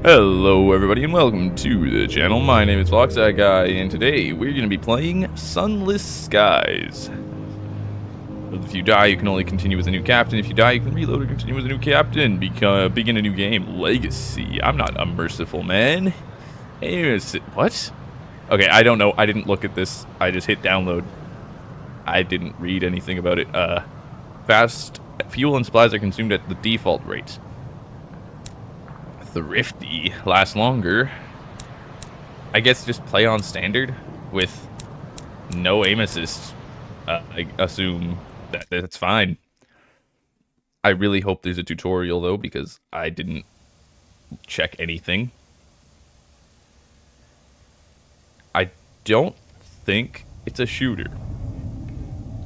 Hello everybody and welcome to the channel. My name is Foxeye Guy and today we're going to be playing Sunless Skies. If you die you can only continue with a new captain. If you die you can reload or continue with a new captain. Begin a new game. Legacy. I'm not a merciful man. What? Okay, I don't know. I didn't look at this. I just hit download. I didn't read anything about it. Fast fuel and supplies are consumed at the default rate. Thrifty lasts longer. I guess just play on standard with no aim assist. I assume that's fine. I really hope there's a tutorial though, because I didn't check anything. I don't think it's a shooter.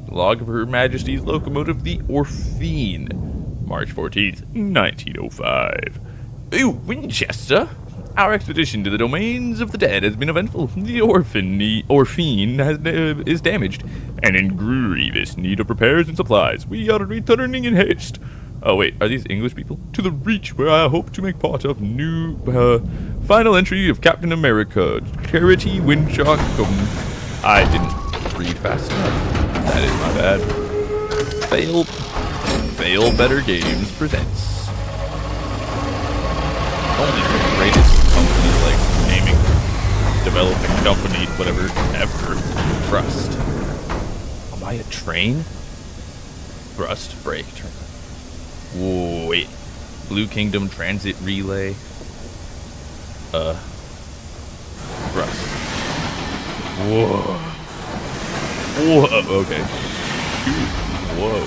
Log of Her Majesty's locomotive, the Orphine, March 14th, 1905. Ooh, Winchester! Our expedition to the domains of the dead has been eventful. The Orphine is damaged, and in grievous need of repairs and supplies. We are returning in haste. Oh wait, are these English people? To the Reach, where I hope to make part of new, final entry of Captain America, Charity Windshock. I didn't read fast enough. That is my bad. Fail Better Games presents. Only the greatest company, like gaming, developing company, whatever, ever. Thrust. Am I a train? Thrust, brake, turn. Whoa, wait. Blue Kingdom Transit Relay. Thrust. Whoa. Whoa, okay. Whoa.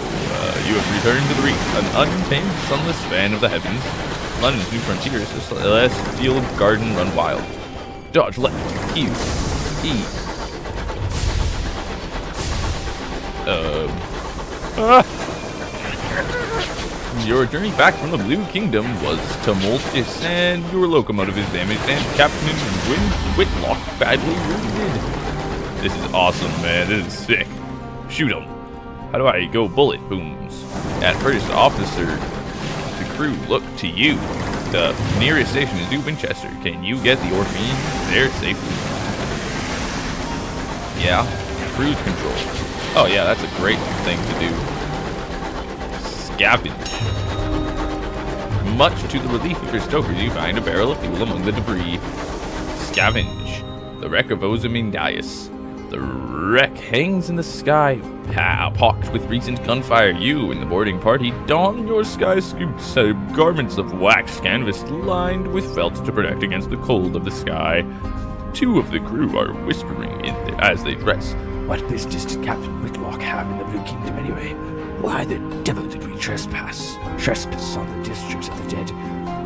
You have returned to the Reach, an untamed, sunless span of the heavens. London's new frontier is the celestial garden run wild. Dodge left, Q, E. Your journey back from the Blue Kingdom was tumultuous, and your locomotive is damaged, and Captain Whitlock badly wounded. This is awesome, man. This is sick. Shoot him. How do I go bullet booms? At first, officer, the crew look to you. The nearest station is New Winchester. Can you get the Orphine there safely? Yeah. Cruise control. Oh yeah, that's a great thing to do. Scavenge. Much to the relief of your stokers, you find a barrel of fuel among the debris. Scavenge. The wreck of Ozymandias. The wreck hangs in the sky, pocked with recent gunfire. You and the boarding party don your sky scoots, garments of waxed canvas lined with felt to protect against the cold of the sky. Two of the crew are whispering as they dress. What business did Captain Whitlock have in the Blue Kingdom anyway? Why the devil did we trespass? Trespass on the districts of the dead.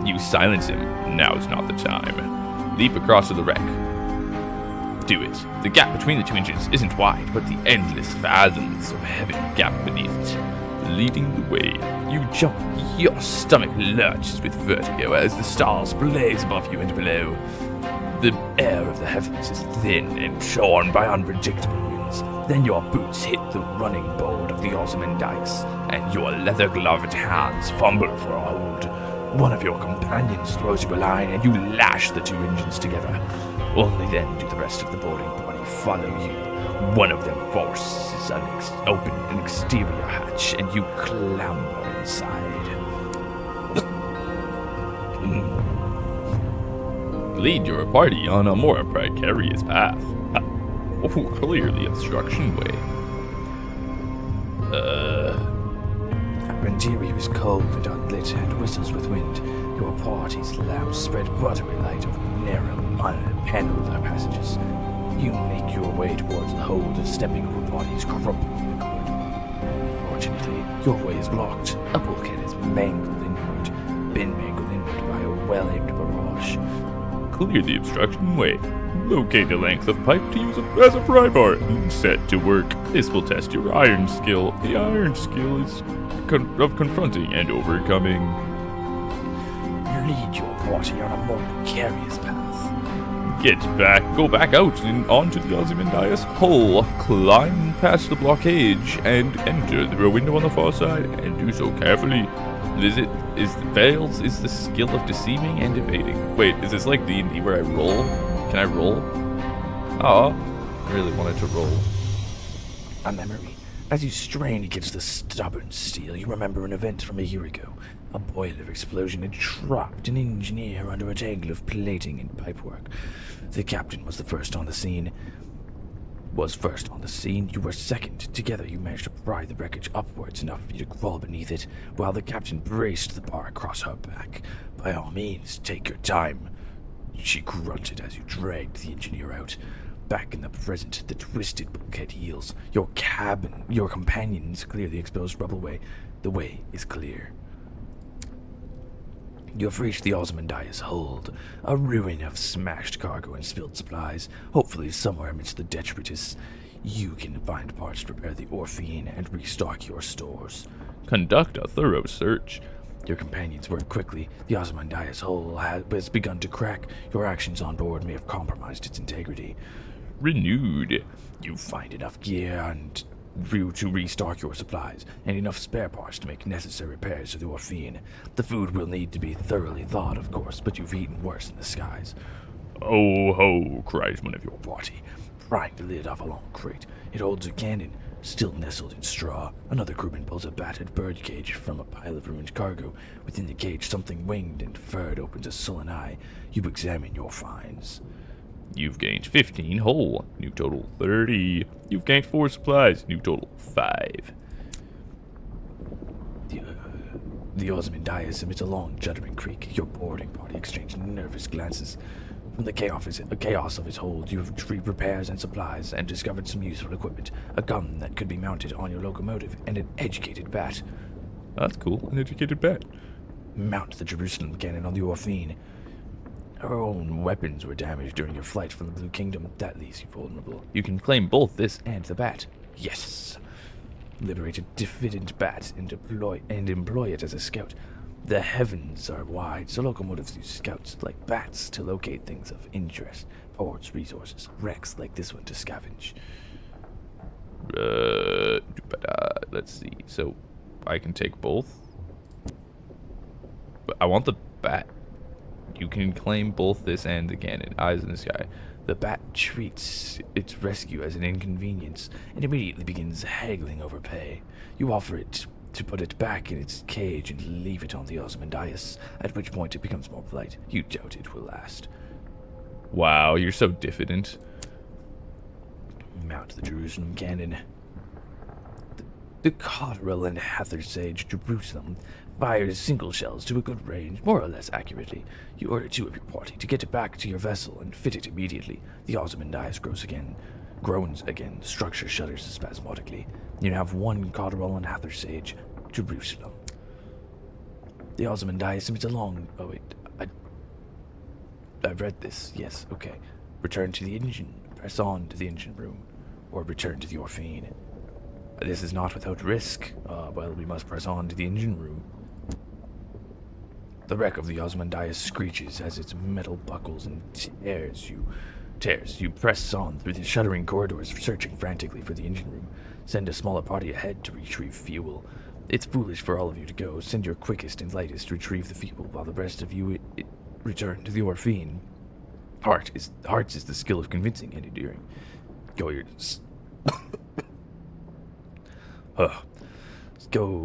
You silence him. Now's not the time. Leap across to the wreck. Do it. The gap between the two engines isn't wide, but the endless fathoms of heaven gap beneath it. Leading the way, you jump. Your stomach lurches with vertigo as the stars blaze above you and below. The air of the heavens is thin and torn by unpredictable winds. Then your boots hit the running board of the Ozymandias, and your leather-gloved hands fumble for a hold. One of your companions throws you a line, and you lash the two engines together. Only then do the rest of the boarding party follow you. One of them forces open an exterior hatch, and you clamber inside. Lead your party on a more precarious path. Oh, clear the obstruction way. Frontier is cold and unlit and whistles with wind. Your party's lamps spread buttery light over the narrow, unpaneled passages. You make your way towards the hold, stepping over bodies crumbling liquid. Fortunately, your way is blocked. A bulkhead is been mangled inward by a well-aimed barrage. Clear the obstruction way. Locate a length of pipe to use as a pry bar. Set to work. This will test your iron skill. The iron skill is of confronting and overcoming. Lead your party on a more precarious path. Go back out and onto the Ozymandias hull. Climb past the blockage and enter through a window on the far side, and do so carefully. Veils is the skill of deceiving and evading. Wait, is this like D&D where I roll? Can I roll? Oh, I really wanted to roll. A memory. As you strain against the stubborn steel, you remember an event from a year ago. A boiler explosion had trapped an engineer under a tangle of plating and pipework. The captain was first on the scene. You were second. Together you managed to pry the wreckage upwards enough for you to crawl beneath it, while the captain braced the bar across her back. By all means, take your time. She grunted as you dragged the engineer out. Back in the present, the twisted bulkhead yields. Your companions clear the exposed rubble way. The way is clear. You have reached the Ozymandias hold, a ruin of smashed cargo and spilled supplies. Hopefully somewhere amidst the detritus, you can find parts to repair the Orphine and restock your stores. Conduct a thorough search. Your companions work quickly. The Ozymandias hull has begun to crack. Your actions on board may have compromised its integrity. Renewed. You find enough gear and to restock your supplies, and enough spare parts to make necessary repairs to the Orphine. The food will need to be thoroughly thawed, of course, but you've eaten worse in the skies. Oh ho, cries one of your Party, prying the lid off a long crate. It holds a cannon, still nestled in straw. Another crewman pulls a battered bird cage from a pile of ruined cargo. Within the cage, something winged and furred opens a sullen eye. You examine your finds. You've gained 15 whole, new total 30. You've gained 4 supplies, new total 5. The Ozymandias emits a long, juddering creak. Your boarding party exchange nervous glances. From the chaos of its hold, you have retrieved repairs and supplies and discovered some useful equipment. A gun that could be mounted on your locomotive and an educated bat. That's cool, an educated bat. Mount the Jerusalem cannon on the Orphine. Her own weapons were damaged during your flight from the Blue Kingdom. That leaves you vulnerable. You can claim both this and the bat. Yes. Liberate a diffident bat and employ it as a scout. The heavens are wide, so locomotives use scouts like bats to locate things of interest. Ports, resources, wrecks like this one to scavenge. Let's see. So, I can take both. But I want the bat. You can claim both this and the cannon. Eyes in the sky. The bat treats its rescue as an inconvenience and immediately begins haggling over pay. You offer it to put it back in its cage and leave it on the Ozymandias, at which point it becomes more polite. You doubt it will last. Wow, you're so diffident. Mount the Jerusalem cannon. The Cotterell and Hathersage Jerusalem fires single shells to a good range, more or less accurately. You order 2 of your party to get it back to your vessel and fit it immediately. The Ozymandias groans again, structure shudders spasmodically. You now have 1 Cotterell and Hathersage Jerusalem. The Ozymandias emits a long... Oh wait, I read this. Yes, okay. Return to the engine. Press on to the engine room. Or return to the Orphine. This is not without risk. Well, we must press on to the engine room. The wreck of the Ozymandias screeches as its metal buckles and tears. You press on through the shuddering corridors, searching frantically for the engine room. Send a smaller party ahead to retrieve fuel. It's foolish for all of you to go. Send your quickest and lightest to retrieve the fuel, while the rest of you return to the Orphine. Hearts is the skill of convincing and endearing. Go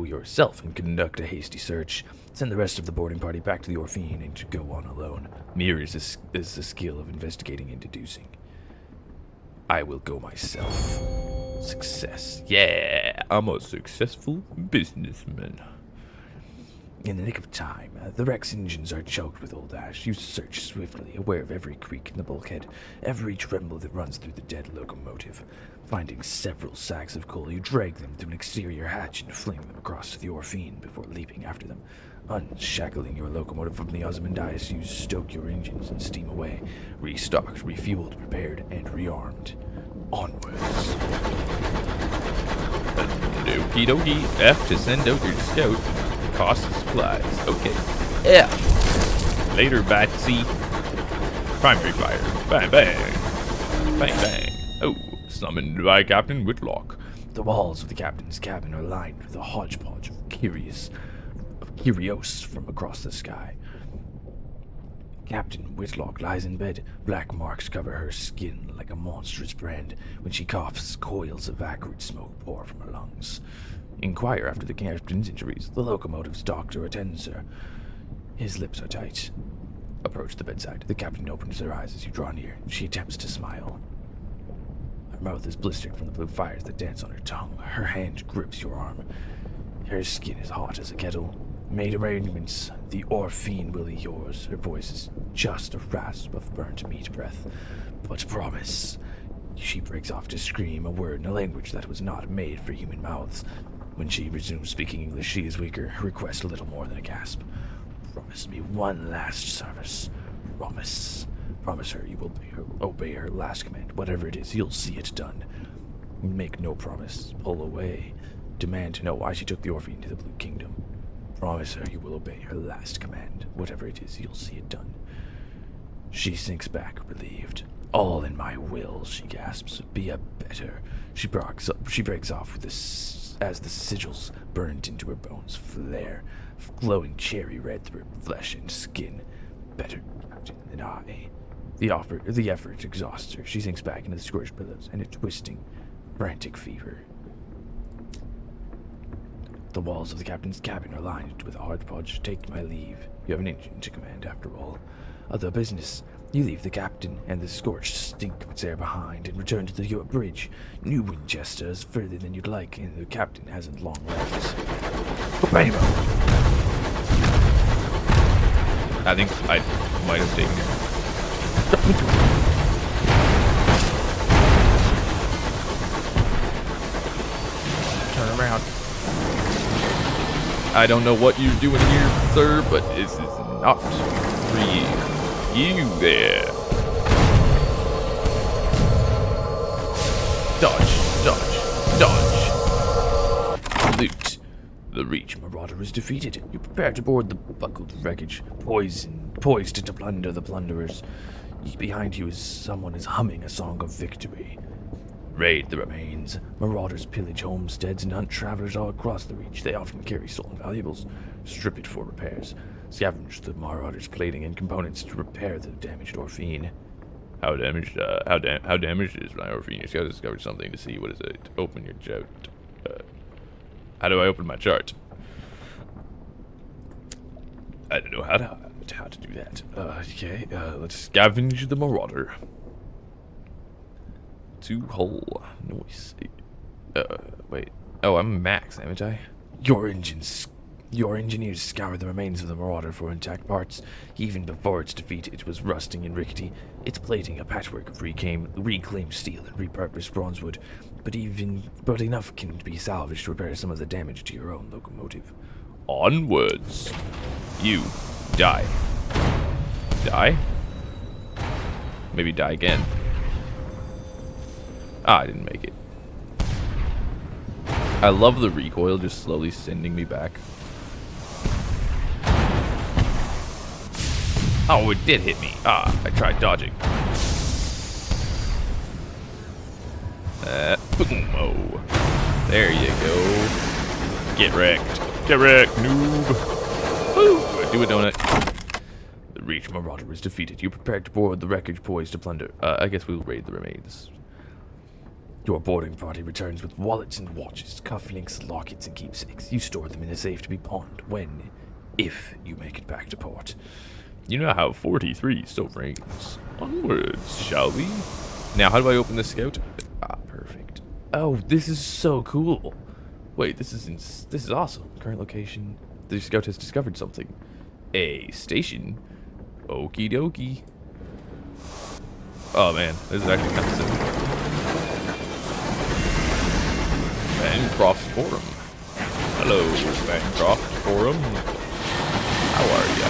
yourself and conduct a hasty search. Send the rest of the boarding party back to the Orphine and to go on alone. Mirrors is the skill of investigating and deducing. I will go myself. Success. Yeah, I'm a successful businessman. In the nick of time, the wreck's engines are choked with old ash. You search swiftly, aware of every creak in the bulkhead, every tremble that runs through the dead locomotive. Finding several sacks of coal, you drag them to an exterior hatch and fling them across to the Orphine before leaping after them. Unshackling your locomotive from the Ozymandias, you stoke your engines and steam away, restocked, refueled, repaired, and rearmed. Onwards. Okie dokie. F to send out your scout. Cost of supplies. Okay. Yeah. Later, Batsy. Primary fire. Bang, bang. Bang, bang. Oh, summoned by Captain Whitlock. The walls of the captain's cabin are lined with a hodgepodge of Kyrios from across the sky. Captain Whitlock lies in bed. Black marks cover her skin like a monstrous brand. When she coughs, coils of acrid smoke pour from her lungs. Inquire after the captain's injuries. The locomotive's doctor attends her. His lips are tight. Approach the bedside. The captain opens her eyes as you draw near. She attempts to smile. Her mouth is blistered from the blue fires that dance on her tongue. Her hand grips your arm. Her skin is hot as a kettle. Made arrangements. The Orphine will be yours. Her voice is just a rasp of burnt meat breath. But promise. She breaks off to scream a word in a language that was not made for human mouths. When she resumes speaking English, she is weaker. Her request a little more than a gasp. Promise me one last service. Promise. Promise her you will obey her last command. Whatever it is, you'll see it done. Make no promise. Pull away. Demand to know why she took the Orphine to the Blue Kingdom. Promise her you will obey her last command. Whatever it is, you'll see it done. She sinks back, relieved. All in my will, she gasps. Be a better. She breaks off with this as the sigils burned into her bones flare, glowing cherry red through her flesh and skin. Better captain than I. The effort exhausts her. She sinks back into the scorched pillows and a twisting, frantic fever. The walls of the captain's cabin are lined with a hodgepodge. Take my leave. You have an engine to command, after all. Other business. You leave the captain and the scorched stink of its air behind and return to the York Bridge. New Winchester is further than you'd like, and the captain hasn't long left. Rainbow! I think I might have taken it. Turn around. I don't know what you're doing here, sir, but this is not for you. You there. Dodge, dodge, dodge. Loot. The Reach Marauder is defeated. You prepare to board the buckled wreckage, poised to plunder the plunderers. Behind you someone is humming a song of victory. Raid the remains. Marauders pillage homesteads and hunt travelers all across the Reach. They often carry stolen valuables. Strip it for repairs. Scavenge the Marauders' plating and components to repair the damaged Orphine. How damaged is my Orphine? You gotta discover something to see what is it. Open your chart. How do I open my chart? I don't know how to do that. Okay, let's scavenge the Marauder. 2-hole. Noise. Wait. Oh, I'm max, haven't I? Your engineers scour the remains of the Marauder for intact parts. Even before its defeat, it was rusting and rickety. Its plating a patchwork of reclaimed steel and repurposed bronze wood. But enough can be salvaged to repair some of the damage to your own locomotive. Onwards. You die. Die? Maybe die again. Ah, I didn't make it. I love the recoil just slowly sending me back. Oh, it did hit me. Ah, I tried dodging. Boom. Oh. There you go. Get wrecked. Get wrecked, noob. Woo! Do a donut. The Reach Marauder is defeated. You prepared to board the wreckage poised to plunder. I guess we'll raid the remains. Your boarding party returns with wallets and watches, cufflinks, lockets, and keepsakes. You store them in a safe to be pawned when, if you make it back to port. You now have 43 still rings. Onwards, shall we? Now, how do I open the scout? Ah, perfect. Oh, this is so cool. Wait, this is awesome. Current location. The scout has discovered something. A station. Okie dokie. Oh man, this is actually kind of simple. Bancroft Forum. Hello, Bancroft Forum. How are ya?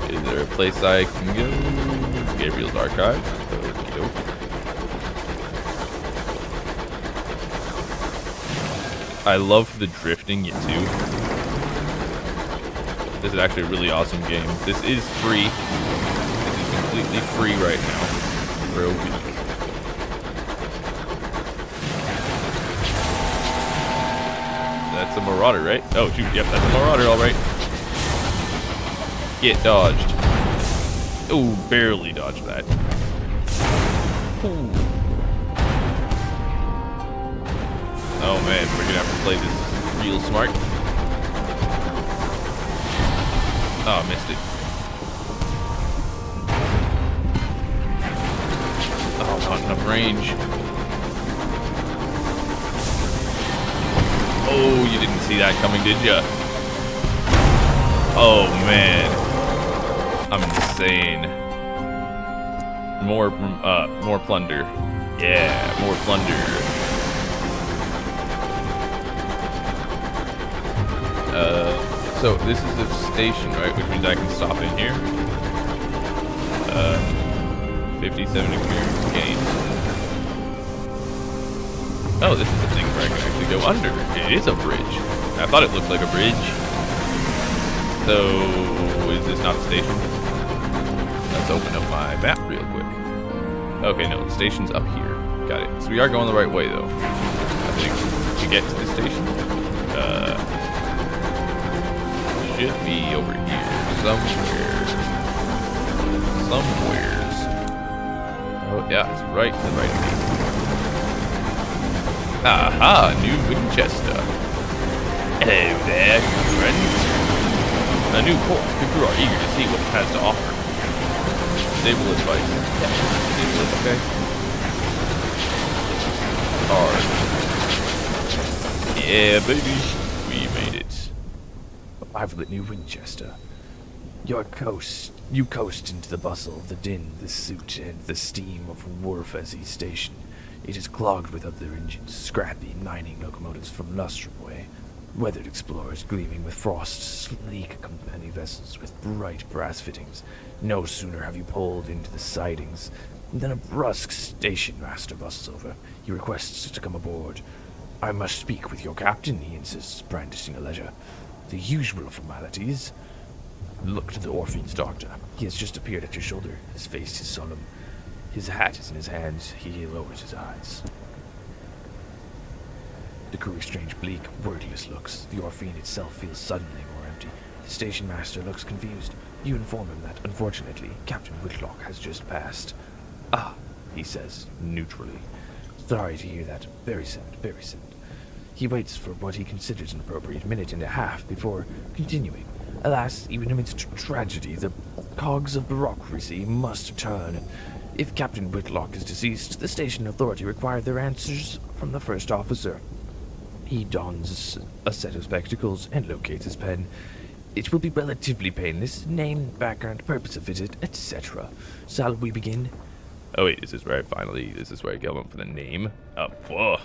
Is there a place I can go? Gabriel's Archive. Okey-doke. I love the drifting, you too. This is actually a really awesome game. This is free. This is completely free right now for a week. That's a marauder, right? Oh, shoot. Yep, that's a marauder, all right. Get dodged. Oh, barely dodged that. Ooh. Oh, man. We're going to have to play this real smart. Oh, missed it. Oh, not enough range. Oh, you didn't see that coming, did ya? Oh, man. I'm insane. More plunder. Yeah, more plunder. So this is a station, right? Which means I can stop in here. 57 experience gained. Oh, this is a thing where I can actually go under. It is a bridge. I thought it looked like a bridge. So, is this not a station? Let's open up my map real quick. Okay, no, the station's up here. Got it. So we are going the right way, though. I think to get to the station. Should be over here somewhere. Somewheres. Oh, yeah, it's right to the right of me. Aha, new Winchester. Hello there, friend. A new port. People are eager to see what it has to offer. Stable advice. Yeah, stable is okay. Hard. Yeah, baby. We made it. Arrival at New Winchester. You coast into the bustle, the din, the soot, and the steam of Warfezzy Station. It is clogged with other engines, scrappy mining locomotives from Lustrum way, weathered explorers gleaming with frost, sleek company vessels with bright brass fittings. No sooner have you pulled into the sidings than a brusque station master busts over. He requests to come aboard. I must speak with your captain, he insists, brandishing a ledger. The usual formalities. Look to the Orphean's doctor. He has just appeared at your shoulder. His face is solemn. His hat is in his hands. He lowers his eyes. The crew exchange bleak, wordless looks. The Orphean itself feels suddenly more empty. The station master looks confused. You inform him that, unfortunately, Captain Whitlock has just passed. Ah, he says, neutrally. Sorry to hear that. Very sad, very sad. He waits for what he considers an appropriate minute and a half before continuing. Alas, even amidst tragedy, the cogs of bureaucracy must turn. If Captain Whitlock is deceased, the station authority require their answers from the first officer. He dons a set of spectacles and locates his pen. It will be relatively painless. Name, background, purpose of visit, etc. Shall we begin? Oh wait, this is where I go up for the name. Whoa.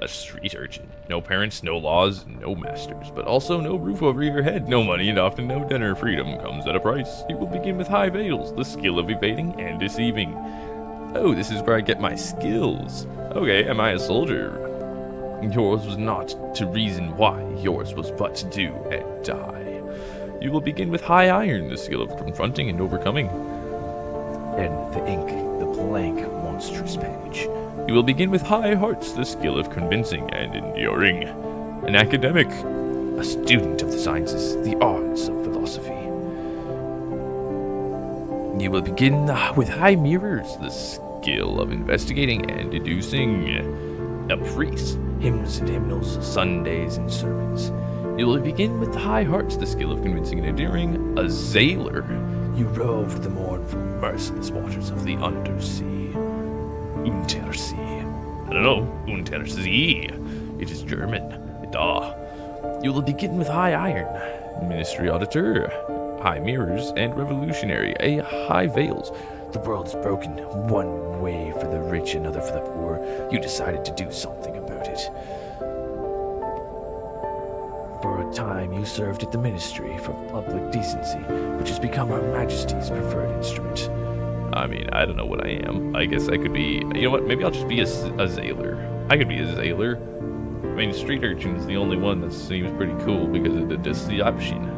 A street urchin. No parents, no laws, no masters, but also no roof over your head, no money, and often no dinner. Freedom comes at a price. You will begin with high veils, the skill of evading and deceiving. Oh, this is where I get my skills. Okay, am I a soldier? Yours was not to reason why, yours was but to do and die. You will begin with high iron, the skill of confronting and overcoming. Then the ink, the blank, monstrous page. You will begin with high hearts, the skill of convincing and enduring. An academic. A student of the sciences, the arts of philosophy. You will begin with high mirrors, the skill of investigating and deducing. A priest. Hymns and hymnals, Sundays and sermons. You will begin with high hearts, the skill of convincing and enduring. A sailor. You roved the mournful, merciless waters of the undersea. Untersee. I don't know. Untersee. It is German. Da. You will begin with high iron. Ministry auditor. High mirrors and revolutionary. A high veils. The world is broken. One way for the rich, another for the poor. You decided to do something about it. For a time, you served at the Ministry for Public Decency, which has become Her Majesty's preferred instrument. I mean, I don't know what I am. I guess I could be... You know what? Maybe I'll just be a sailor. I could be a sailor. I mean, street urchin's the only one that seems pretty cool because of the deception.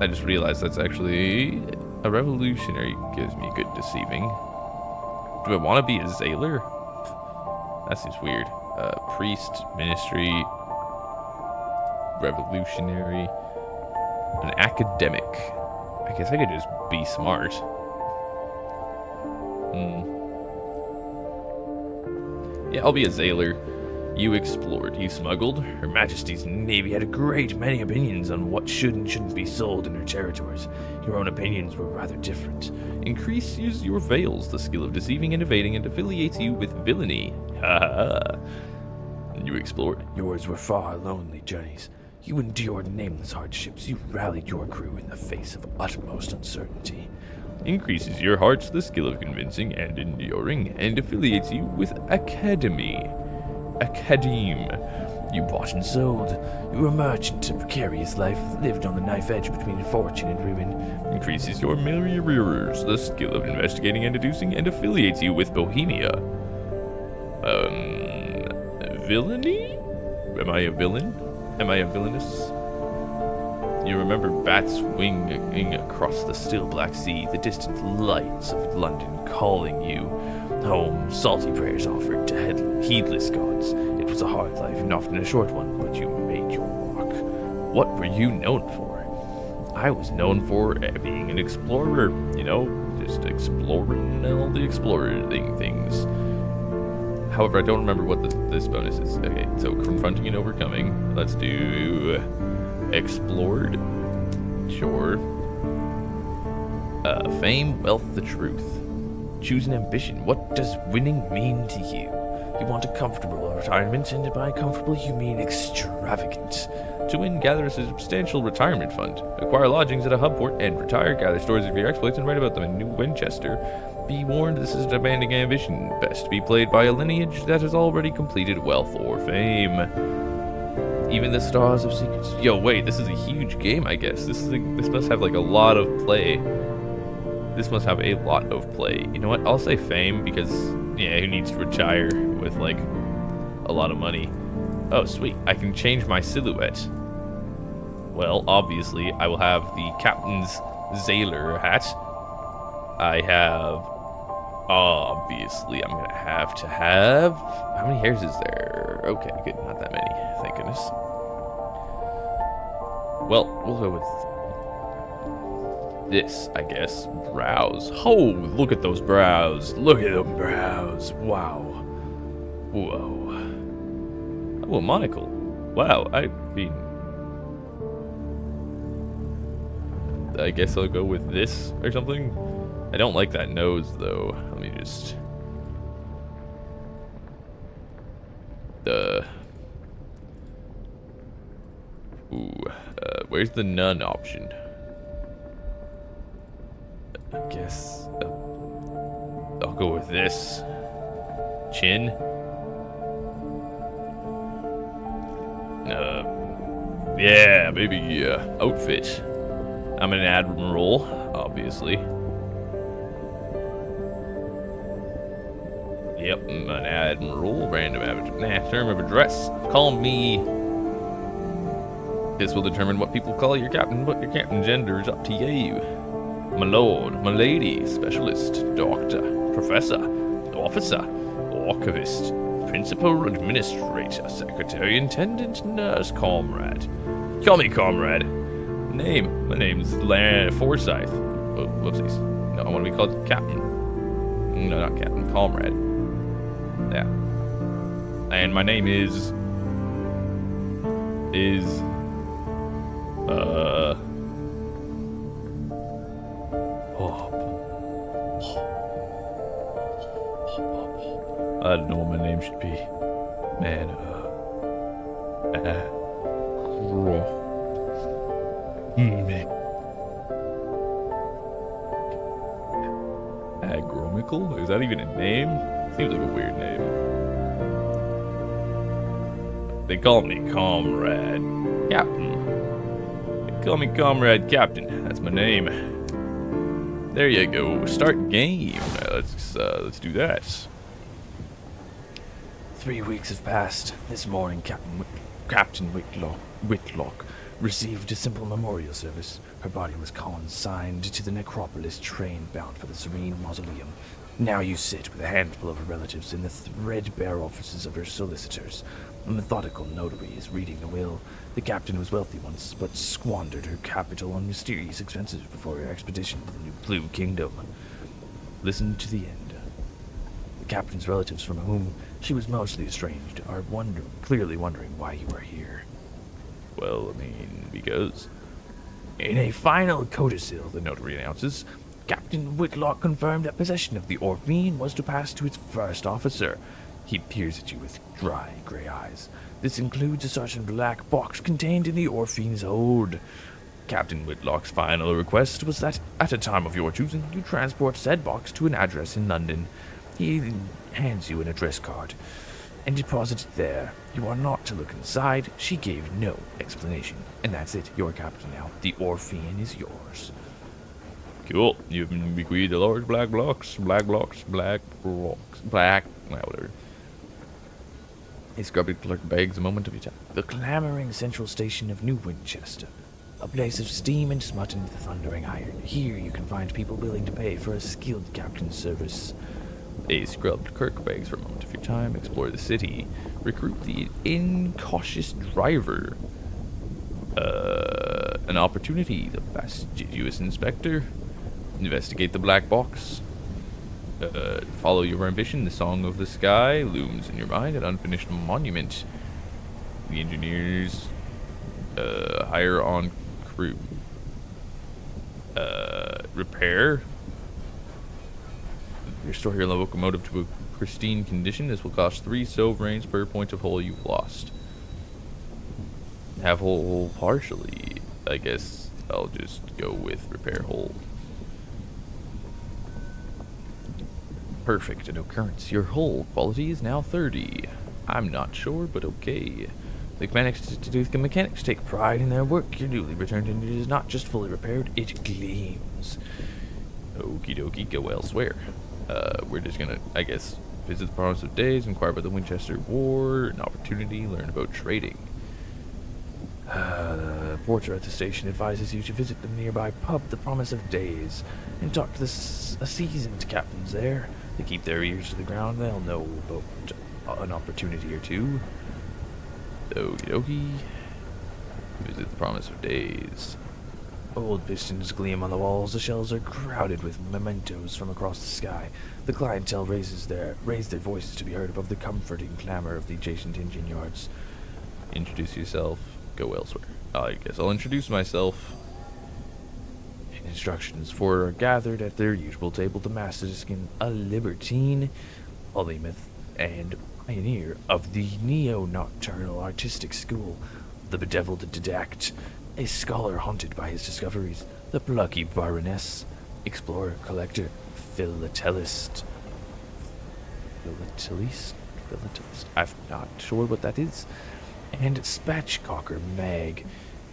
I just realized that's actually... A revolutionary gives me good deceiving. Do I want to be a sailor? That seems weird. Priest, ministry, revolutionary, an academic. I guess I could just be smart. Yeah, I'll be a sailor. You explored, you smuggled. Her Majesty's Navy had a great many opinions on what should and shouldn't be sold in her territories. Your own opinions were rather different. Increases your veils, the skill of deceiving and evading, and affiliates you with villainy. Ha ha. You explored. Yours were far lonely journeys. You endured nameless hardships. You rallied your crew in the face of utmost uncertainty. Increases your hearts, the skill of convincing and enduring, and affiliates you with Academe. You bought and sold. You were a merchant, a precarious life, lived on the knife edge between fortune and ruin. Increases your mirrors, the skill of investigating and deducing, and affiliates you with Bohemia. Villainy? Am I a villain? Am I a villainous? You remember bats winging across the still black sea, the distant lights of London calling you home, salty prayers offered to heedless gods. It was a hard life and often a short one, but you made your mark. What were you known for? I was known for being an explorer, just exploring all the exploring things. However, I don't remember what this bonus is. Okay, so confronting and overcoming. Let's do explored. Sure. Fame, wealth, the truth. Choose an ambition. What does winning mean to you? You want a comfortable retirement, and by comfortable you mean extravagant. To win, gather a substantial retirement fund. Acquire lodgings at a hub port and retire. Gather stories of your exploits and write about them in New Winchester. Be warned, this is a demanding ambition. Best to be played by a lineage that has already completed wealth or fame. Even the stars of secrets. Yo, wait, this is a huge game, I guess. This must have like a lot of play. This must have a lot of play. You know what? I'll say fame because, yeah, who needs to retire with like a lot of money? Oh, sweet. I can change my silhouette. Well, obviously, I will have the captain's sailor hat. I have... Obviously, I'm gonna have to have... How many hairs is there? Okay, good. Not that many. Thank goodness. Well, we'll go with this, I guess. Brows. Oh, look at those brows. Look at them brows. Wow. Whoa. Oh, a monocle. Wow, I mean... I guess I'll go with this or something. I don't like that nose, though. Let me just... where's the none option? I guess I'll go with this. Chin. Yeah, maybe outfit. I'm an admiral, obviously. Yep, I'm an admiral. Random term of address. Call me. This will determine what people call your captain, but your captain gender is up to you. My lord, my lady, specialist, doctor, professor, officer, archivist, principal, administrator, secretary, attendant, nurse, comrade. Call me comrade. Name. My name's Forsyth. Oh, whoopsies. No, I want to be called captain. No, not captain. Comrade. Yeah. And my name is... I don't know what my name should be. Man, Agromical? Is that even a name? Seems like a weird name. They call me Comrade Captain. They call me Comrade Captain. That's my name. There you go. Start game. Let's do that. 3 weeks have passed. This morning, Captain Whitlock received a simple memorial service. Her body was consigned to the necropolis train bound for the serene mausoleum. Now you sit with a handful of her relatives in the threadbare offices of her solicitors. A methodical notary is reading the will. The captain was wealthy once, but squandered her capital on mysterious expenses before her expedition to the New Blue Kingdom. Listen to the end. The captain's relatives, from whom she was mostly estranged, are clearly wondering why you are here. Well, I mean, because... In a final codicil, the notary announces, Captain Whitlock confirmed that possession of the Orphean was to pass to its first officer. He peers at you with dry, gray eyes. This includes a certain black box contained in the Orphean's hold. Captain Whitlock's final request was that, at a time of your choosing, you transport said box to an address in London. He hands you an address card and deposit it there. You are not to look inside. She gave no explanation. And that's it. You're captain now. The Orphean is yours. Cool. You've been bequeathed a large black, well, whatever. A scrubby clerk begs a moment of your time. The clamoring central station of New Winchester. A place of steam and smut and thundering iron. Here you can find people willing to pay for a skilled captain's service. A scrubbed clerk begs for a moment of your time. Explore the city. Recruit the incautious driver. An opportunity. The fastidious inspector. Investigate the black box. Follow your ambition. The song of the sky looms in your mind. An unfinished monument. The engineers hire on crew. Repair. Restore your locomotive to a pristine condition. This will cost 3 sovereigns per point of hull you've lost. Have hull partially. I guess I'll just go with repair hull. Perfect. An occurrence. Your hull quality is now 30. I'm not sure, but okay. The mechanics take pride in their work. Your newly returned engine is not just fully repaired, it gleams. Okie dokie, go elsewhere. We're just gonna, I guess, visit the Province of Days, inquire about the Winchester War, an opportunity, learn about trading. The porter at the station advises you to visit the nearby pub, the Promise of Days, and talk to a seasoned captains there. They keep their ears to the ground. They'll know about an opportunity or two. Okie dokie. Visit the Promise of Days. Old pistons gleam on the walls. The shelves are crowded with mementos from across the sky. The clientele raise their voices to be heard above the comforting clamor of the adjacent engine yards. Introduce yourself. Go elsewhere. I guess I'll introduce myself. Instructions for are gathered at their usual table. The Macedonian, a libertine, polymath, and pioneer of the neo-nocturnal artistic school. The bedeviled didact, a scholar haunted by his discoveries. The plucky baroness, explorer, collector, philatelist. I'm not sure what that is. And spatchcocker Mag,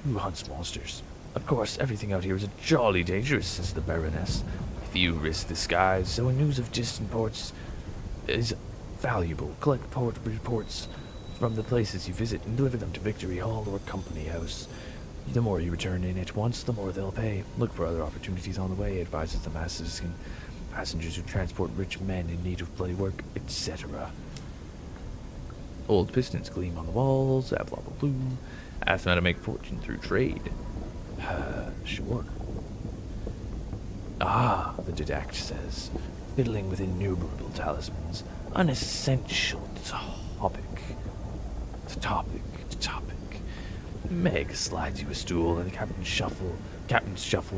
who hunts monsters. Of course, everything out here is jolly dangerous, says the Baroness. Few risk the skies, so news of distant ports is valuable. Collect port reports from the places you visit and deliver them to Victory Hall or Company House. The more you return in at once, the more they'll pay. Look for other opportunities on the way, advises the Macedonian. Passengers who transport rich men in need of bloody work, etc. Old pistons gleam on the walls, blah blah blah. Ask them how to make fortune through trade. Sure. Ah, the didact says, fiddling with innumerable talismans. An essential topic. Topic. Meg slides you a stool, and the captains shuffle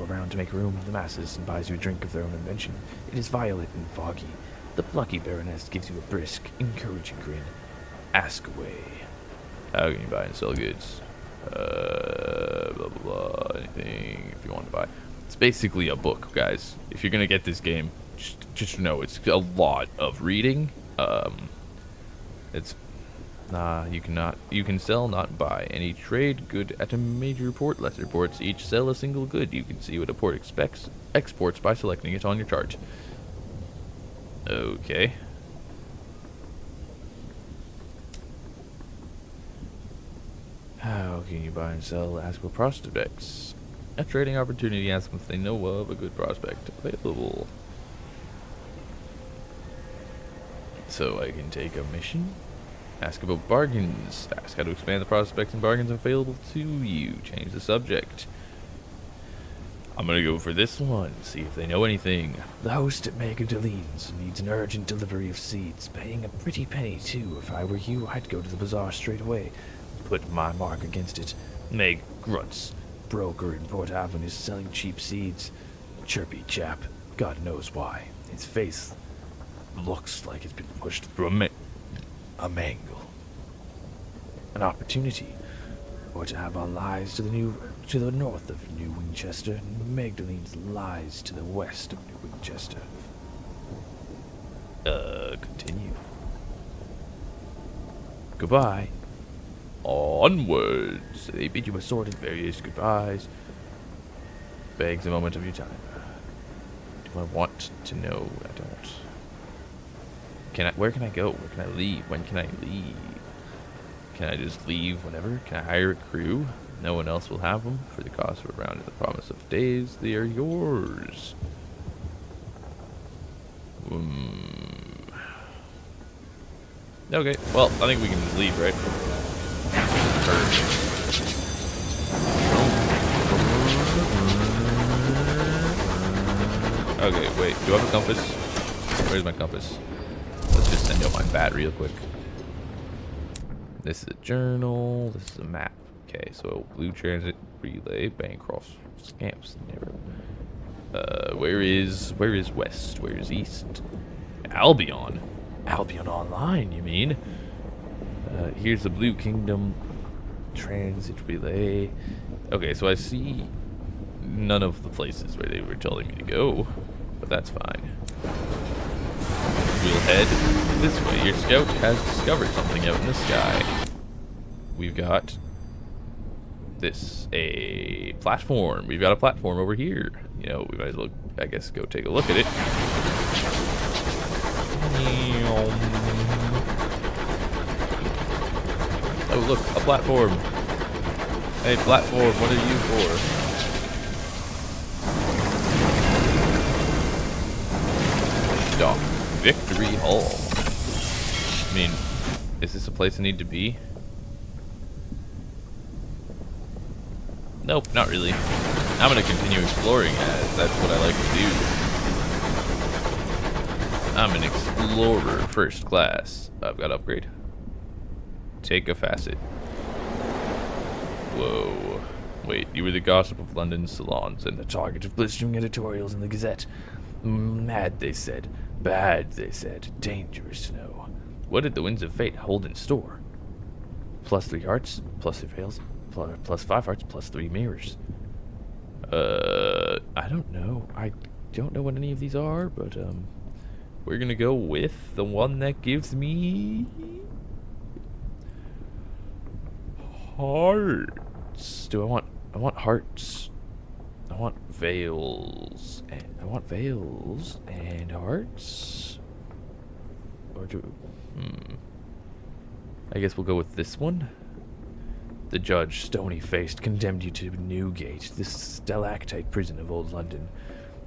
around to make room. The masses and buys you a drink of their own invention. It is violet and foggy. The plucky Baroness gives you a brisk, encouraging grin. Ask away. How can you buy and sell goods? Blah blah blah. Anything if you want to buy. It's basically a book, guys. If you're gonna get this game, just know it's a lot of reading. It's you can sell, not buy. Any trade good at a major port. Lesser ports each sell a single good. You can see what a port exports by selecting it on your chart. Okay. How can you buy and sell? Ask for prospects. A trading opportunity. Ask them if they know of a good prospect available. So I can take a mission, ask about bargains, ask how to expand the prospects and bargains available to you, change the subject. I'm gonna go for this one, see if they know anything. The host at Mega Delines needs an urgent delivery of seeds, paying a pretty penny too. If I were you, I'd go to the bazaar straight away, put my mark against it. Meg grunts. Broker in Port Avalon is selling cheap seeds. Chirpy chap. God knows why. His face looks like it's been pushed through a mangle. An opportunity. Port Avalon lies to the north of New Winchester, and Magdalene's lies to the west of New Winchester. Continue. Goodbye. Onwards. They bid you assorted various goodbyes. Begs a moment of your time. Do I want to know? I don't. Where can I go? Where can I leave? When can I leave? Can I just leave whenever? Can I hire a crew? No one else will have them. For the cost of a round and the promise of days, they are yours. Okay, well, I think we can just leave, right? Okay, wait, do I have a compass? Where's my compass? Let's just send out my bat real quick. This is a journal, this is a map. Okay, so blue transit relay, Bancroft, Scamps, narrow. Where is west? Where is east? Albion. Albion Online, you mean? Here's the Blue Kingdom transit relay. Okay, so I see none of the places where they were telling me to go, but that's fine. We'll head this way. Your scout has discovered something out in the sky. We've got a platform. We've got a platform over here. You know, we might as well, I guess, go take a look at it. Oh, look, a platform. Hey, platform, what are you for? Dock Victory Hall. I mean, is this a place I need to be? Nope, not really. I'm gonna continue exploring as that's what I like to do. I'm an explorer first class. I've got upgrade. Take a facet. Whoa. Wait, you were the gossip of London's salons and the target of blistering editorials in the Gazette. Mad, they said. Bad, they said. Dangerous to know. What did the winds of fate hold in store? +3 hearts, +3 fails, +5 hearts, +3 mirrors. I don't know. I don't know what any of these are, but, we're gonna go with the one that gives me hearts. I want hearts. I want veils. And I want veils and hearts. Or do I guess we'll go with this one. The judge, stony-faced, condemned you to Newgate, this stalactite prison of old London.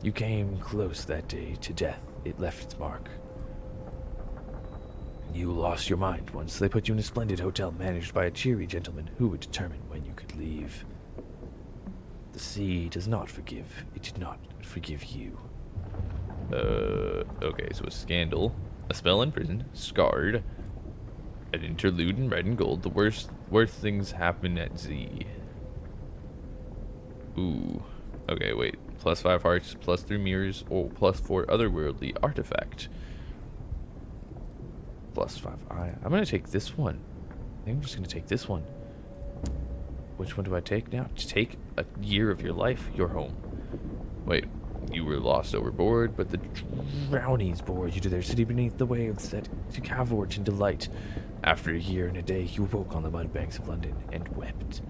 You came close that day to death. It left its mark. You lost your mind once they put you in a splendid hotel managed by a cheery gentleman who would determine when you could leave. The sea does not forgive. It did not forgive you. Okay, so a scandal, a spell in prison, scarred, an interlude in red and gold. The worst things happen at Z. Ooh. Okay, wait. +5 hearts, +3 mirrors, or +4 otherworldly artifact. +5. I'm gonna take this one. I think I'm just gonna take this one. Which one do I take now? To take a year of your life, your home. Wait, you were lost overboard, but the drownies bore you to their city beneath the waves that cavorted in delight. After a year and a day, you woke on the mud banks of London and wept.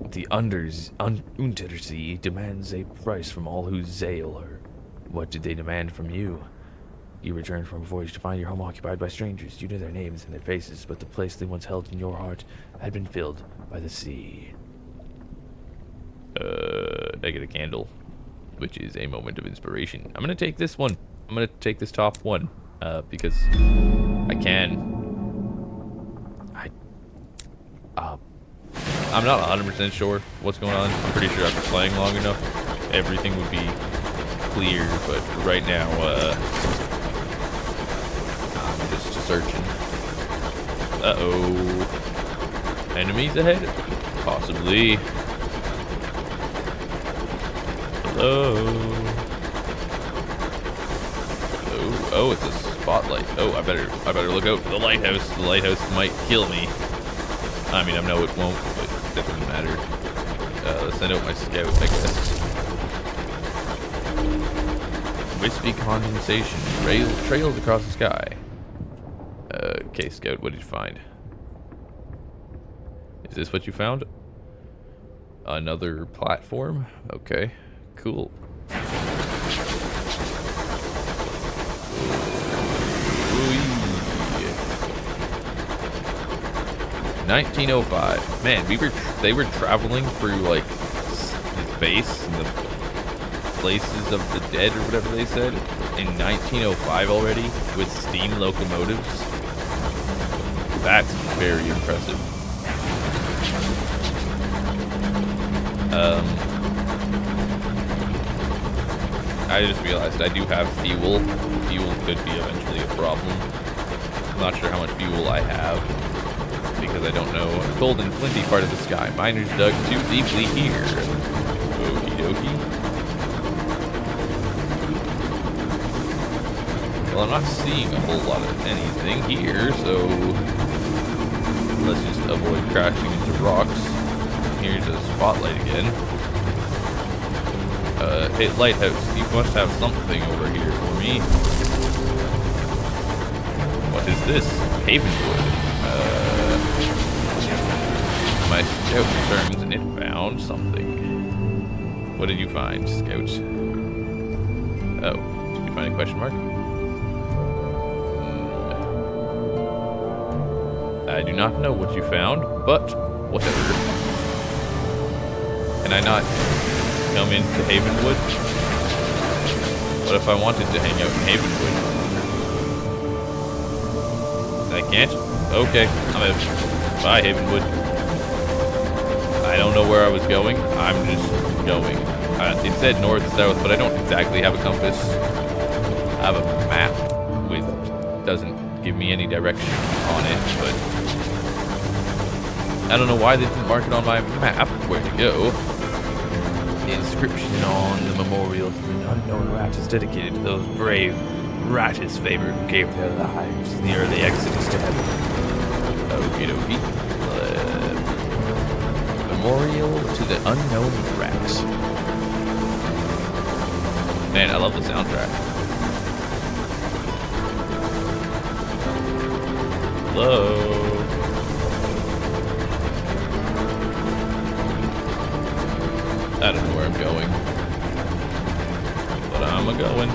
The Untersea demands a price from all who sail her. What did they demand from you? You returned from a voyage to find your home occupied by strangers. You knew their names and their faces, but the place they once held in your heart had been filled by the sea. I get a candle, which is a moment of inspiration. I'm gonna take this one. I'm gonna take this top one, because I can. I'm not 100% sure what's going on. I'm pretty sure after playing long enough, everything would be clear, but right now, I'm just searching. Uh-oh. Enemies ahead? Possibly. Hello? Oh, it's a spotlight. Oh, I better look out for the lighthouse. The lighthouse might kill me. I mean, I know it won't, but that doesn't matter. Let's send out my scout, I guess. Wispy condensation. Trails across the sky. Okay, scout, what did you find? Is this what you found? Another platform? Okay, cool. 1905. Man, they were traveling through like space and the places of the dead or whatever they said in 1905 already with steam locomotives. That's very impressive. I just realized I do have fuel. Fuel could be eventually a problem. I'm not sure how much fuel I have because I don't know. Cold and flinty part of the sky. Miners dug too deeply here. Okie dokie. Well, I'm not seeing a whole lot of anything here, so let's just avoid crashing into rocks. Here's a spotlight again. Hey, lighthouse, you must have something over here for me. What is this? Havenwood. My scout returns and it found something. What did you find, scout? Oh, did you find a question mark? I do not know what you found, but whatever. Can I not come into Havenwood? What if I wanted to hang out in Havenwood? I can't? Okay, I'm out. Bye, Havenwood. I don't know where I was going. I'm just going. It said north, south, but I don't exactly have a compass. I have a map with doesn't give me any direction on it, but I don't know why they didn't mark it on my map where to go. The inscription on the memorial to an unknown rat is dedicated to those brave Rattus favor who gave their lives in the early exodus to heaven. Okie dokie. Memorial to the unknown rat. Man, I love the soundtrack. Hello. I don't know where I'm going, but I'm a-going.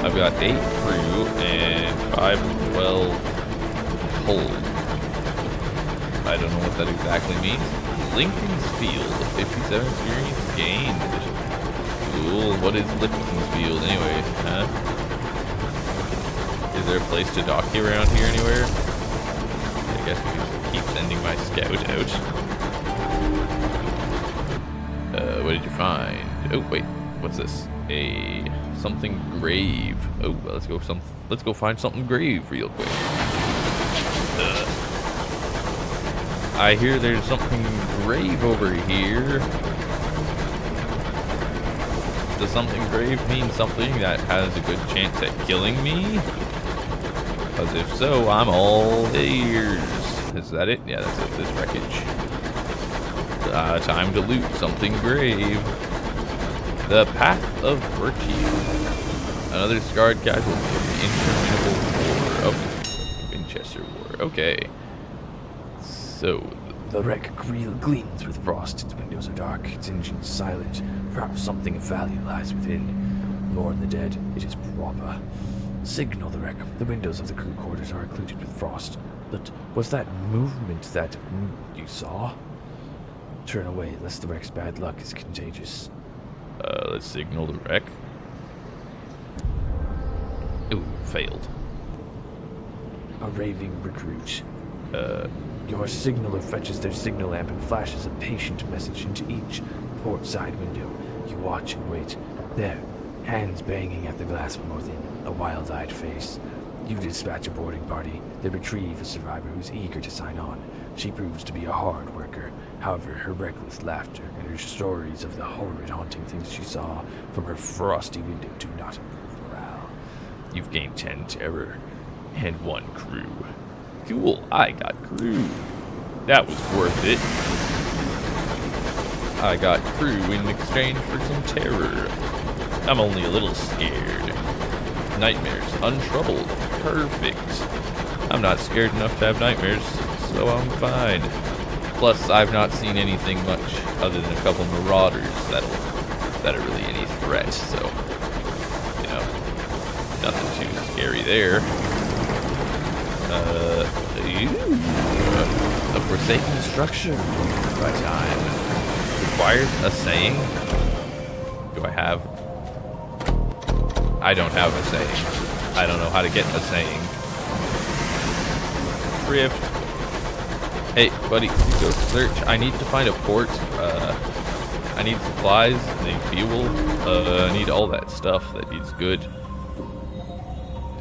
I've got 8 crew and 5 to 12 hold. I don't know what that exactly means. Lincoln's Field, 57 experience gained. Cool. What is Lincoln's Field anyway? Huh? Is there a place to dock around here anywhere? I guess we can keep sending my scout out. What did you find? Oh wait, what's this? Something grave. Oh, let's go find something grave real quick. I hear there's something grave over here. Does something grave mean something that has a good chance at killing me? Because if so, I'm all ears. Is that it? Yeah, that's it. This wreckage. Time to loot something grave. The Path of Virtue. Another scarred casualty of the interminable war of Winchester War. Okay. So, the wreck gleams with frost. Its windows are dark, its engines silent. Perhaps something of value lies within. Mourn the dead. It is proper. Signal the wreck. The windows of the crew quarters are occluded with frost. But was that movement that you saw? Turn away, lest the wreck's bad luck is contagious. Let's signal the wreck. Ooh, failed. A raving recruit. Your signaler fetches their signal lamp and flashes a patient message into each port side window. You watch and wait. There, hands banging at the glass from within, a wild-eyed face. You dispatch a boarding party. They retrieve a survivor who's eager to sign on. She proves to be a hard worker. However, her reckless laughter and her stories of the horrid haunting things she saw from her frosty window do not improve morale. You've gained 10 terror and 1 crew. Cool, I got crew. That was worth it. I got crew in exchange for some terror. I'm only a little scared. Nightmares, untroubled, perfect. I'm not scared enough to have nightmares, so I'm fine. Plus, I've not seen anything much other than a couple marauders that are really any threat, so, you know, nothing too scary there. A forsaken structure by time. Requires a saying? Do I have? I don't have a saying. I don't know how to get a saying. Rift. Hey, buddy, go search. I need to find a port. I need supplies, I need fuel, I need all that stuff that is good.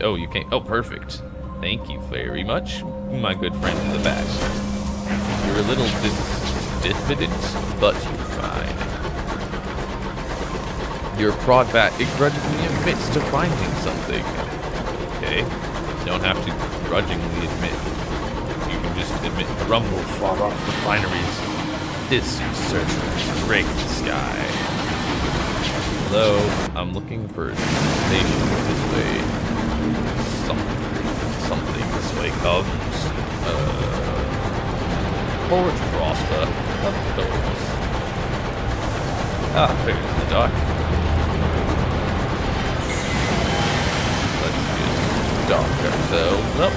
Oh, you can't. Oh, perfect. Thank you very much, my good friend in the back. You're a little diffident, but you're fine. Your prod bat begrudgingly admits to finding something. Okay. You don't have to grudgingly admit. You can just admit the rumble far off refineries. This searcher has raked the sky. Hello, I'm looking for a station this way. Something this way comes. Port Prosper, of course. Ah, there's the dock. Let's just dock ourselves up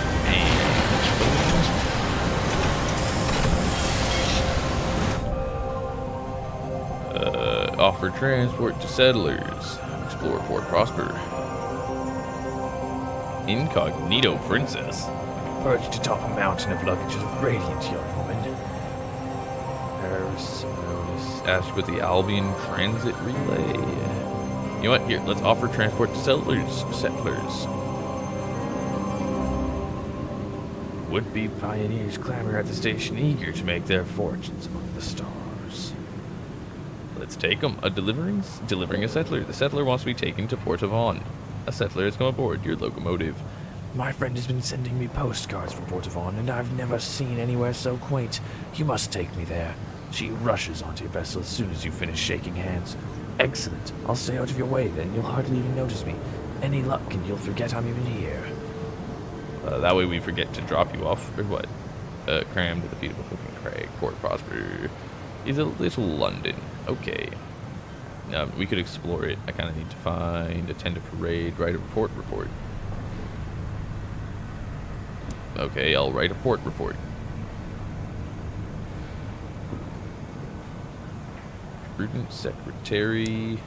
and offer transport to settlers. Explore Port Prosper. Incognito princess. Perched atop a mountain of luggage is a radiant young woman. Paris, Asked with the Albion Transit Relay. You know what? Here, let's offer transport to settlers. Would-be pioneers clamor at the station, eager to make their fortunes among the stars. Let's take them. Delivering a settler. The settler wants to be taken to Port Avon. A settler has come aboard your locomotive. My friend has been sending me postcards from Port Avon, and I've never seen anywhere so quaint. You must take me there. She rushes onto your vessel as soon as you finish shaking hands. Excellent. I'll stay out of your way, then. You'll hardly even notice me. Any luck, and you'll forget I'm even here. That way we forget to drop you off, or what? Crammed at the feet of a flipping crag. Port Prosper is a little London. Okay. We could explore it. I kind of need to attend a parade, write a port report. Okay, I'll write a port report. Prudent secretary.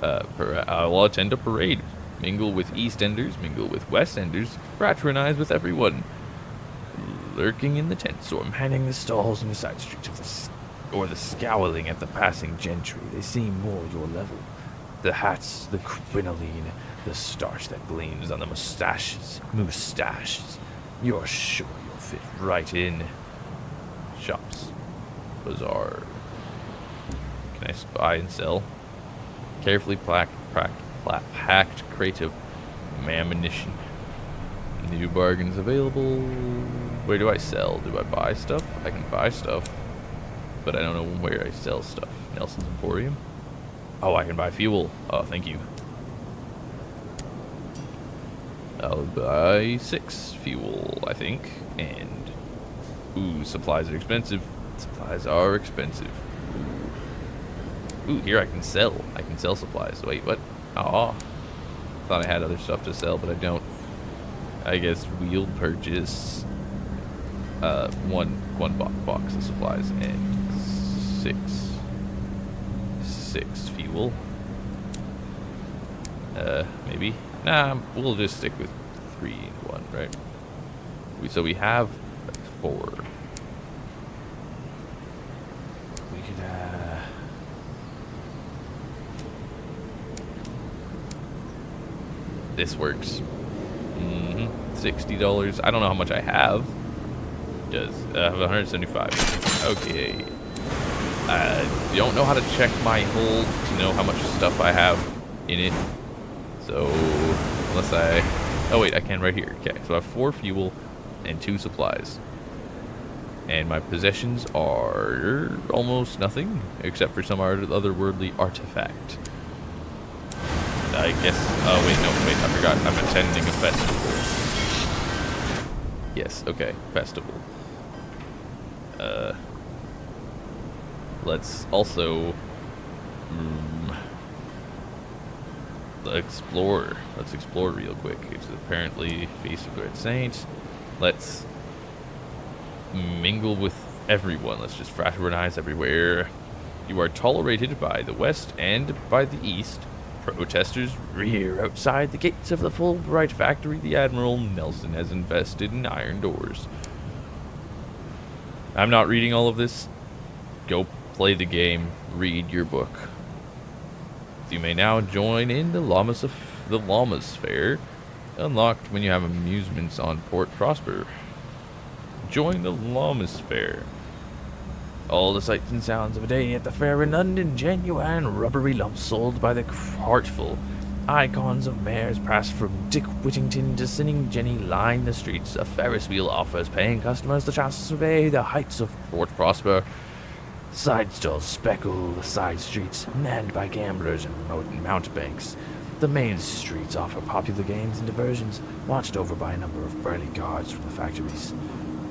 I'll attend a parade. Mingle with Eastenders, mingle with Westenders, fraternize with everyone. Lurking in the tent storm, Manning the stalls in the side streets of the scowling at the passing gentry. They seem more your level. The hats, the crinoline, the starch that gleams on the mustaches. You're sure you'll fit right in. Shops. Bazaar. Can I buy and sell? Carefully packed crate of ammunition. New bargains available. Where do I sell? Do I buy stuff? I can buy stuff, but I don't know where I sell stuff. Nelson's Emporium? Oh, I can buy fuel. Oh, thank you. I'll buy 6 fuel, I think. And, ooh, supplies are expensive. Ooh, here I can sell. I can sell supplies. Wait, what? Aw. Thought I had other stuff to sell, but I don't. I guess we'll purchase one box of supplies and 6 fuel. Maybe. Nah, we'll just stick with 3 and 1, right? So we have 4. We could, This works. $60. I don't know how much I have. Does I have 175. Okay. I don't know how to check my hold to know how much stuff I have in it. So unless oh wait, I can right here. Okay, so I have 4 fuel and 2 supplies. And my possessions are almost nothing, except for some otherworldly artifact. I guess, oh wait, no, wait, I forgot, I'm attending a festival. Yes, okay, festival. Let's also explore. Let's explore real quick. It's apparently Feast of the Red Saint. Let's mingle with everyone. Let's just fraternize everywhere. You are tolerated by the west and by the east. Protesters rear outside the gates of the Fulbright factory the Admiral Nelson has invested in iron doors. I'm not reading all of this. Go play the game. Read your book. You may now join in the Llamas Fair, unlocked when you have amusements on Port Prosper. Join the Llamas Fair. All the sights and sounds of a day at the fair in London, genuine rubbery lumps sold by the cartful. Icons of mares passed from Dick Whittington to Sinning Jenny line the streets. A Ferris wheel offers paying customers the chance to survey the heights of Port Prosper. Side stalls speckle the side streets, manned by gamblers and mountebanks. The main streets offer popular games and diversions, watched over by a number of burly guards from the factories.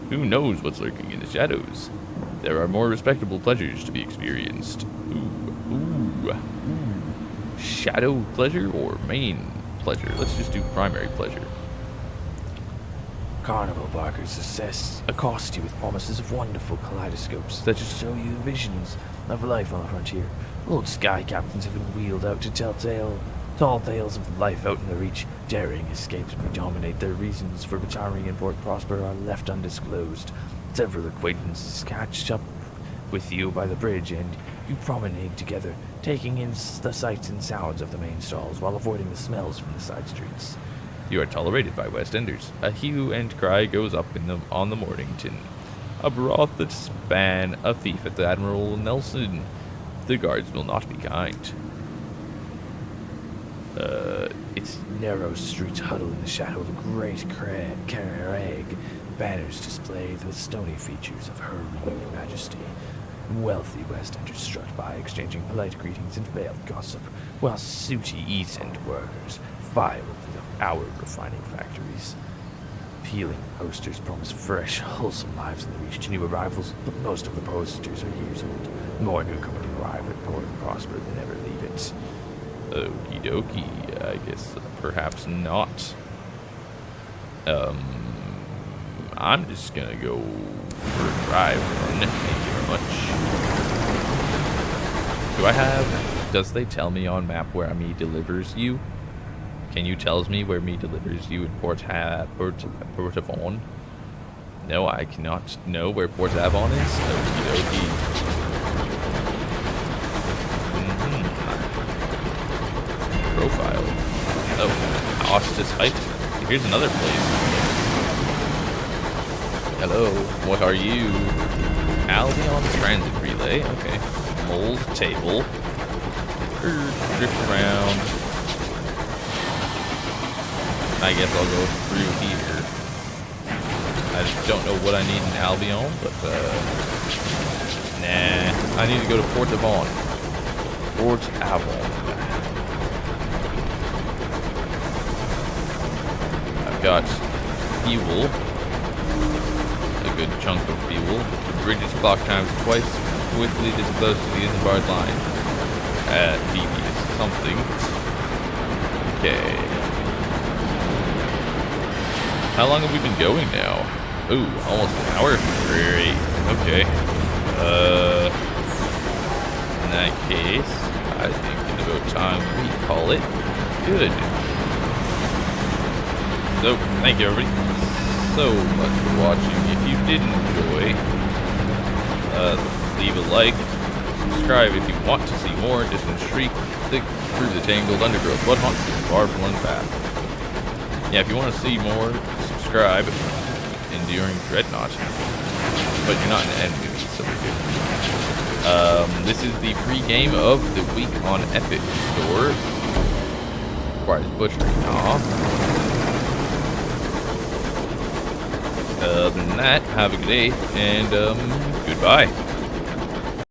Who knows what's lurking in the shadows? There are more respectable pleasures to be experienced. Ooh. Shadow pleasure or main pleasure? Let's just do primary pleasure. Carnival barkers accost you with promises of wonderful kaleidoscopes that just show you visions of life on the frontier. Old sky captains have been wheeled out to tell tall tales of life out in the reach. Daring escapes predominate. Their reasons for retiring in Port Prosper are left undisclosed. Several acquaintances catch up with you by the bridge, and you promenade together, taking in the sights and sounds of the main stalls while avoiding the smells from the side streets. You are tolerated by West Enders. A hue and cry goes up on the Mornington. A broth that span a thief at the Admiral Nelson. The guards will not be kind. Its narrow streets huddle in the shadow of a great crag, banners displayed with stony features of her renewed majesty. Wealthy West Enders strut by, exchanging polite greetings and veiled gossip, while sooty East End workers file through our refining factories. Peeling posters promise fresh, wholesome lives in the reach to new arrivals, but most of the posters are years old. More newcomers arrive at Port Prosper than ever leave it. Okie dokie, I guess perhaps not. I'm just gonna go for a drive then. Thank you very much. Does they tell me on map where me delivers you? Can you tell me where me delivers you in Port Avon? No, I cannot know where Port Avon is. Okie dokie. Profile. Oh, Ostis Height. Here's another place. Hello, what are you? Albion Transit Relay. Okay. Mole's Table. Drift around. I guess I'll go through here. I just don't know what I need in Albion, but nah. I need to go to Port Avon. Port Avon. I've got fuel. A good chunk of fuel. The bridge's clock times twice. Quickly this close to the inboard line. Devious something. Okay. How long have we been going now? Ooh, almost an hour? Great. Okay. In that case, I think it's about time we call it. good. So, thank you everybody so much for watching. If you did enjoy, leave a like, subscribe if you want to see more. Distant Shriek, thick through the tangled undergrowth, blood haunts the far-flung path. Yeah, if you want to see more, subscribe. Enduring Dreadnought, but you're not an enemy, so we're good. This is the free game of the week on Epic Store. Requires butchering. Other than that, have a good day, and goodbye.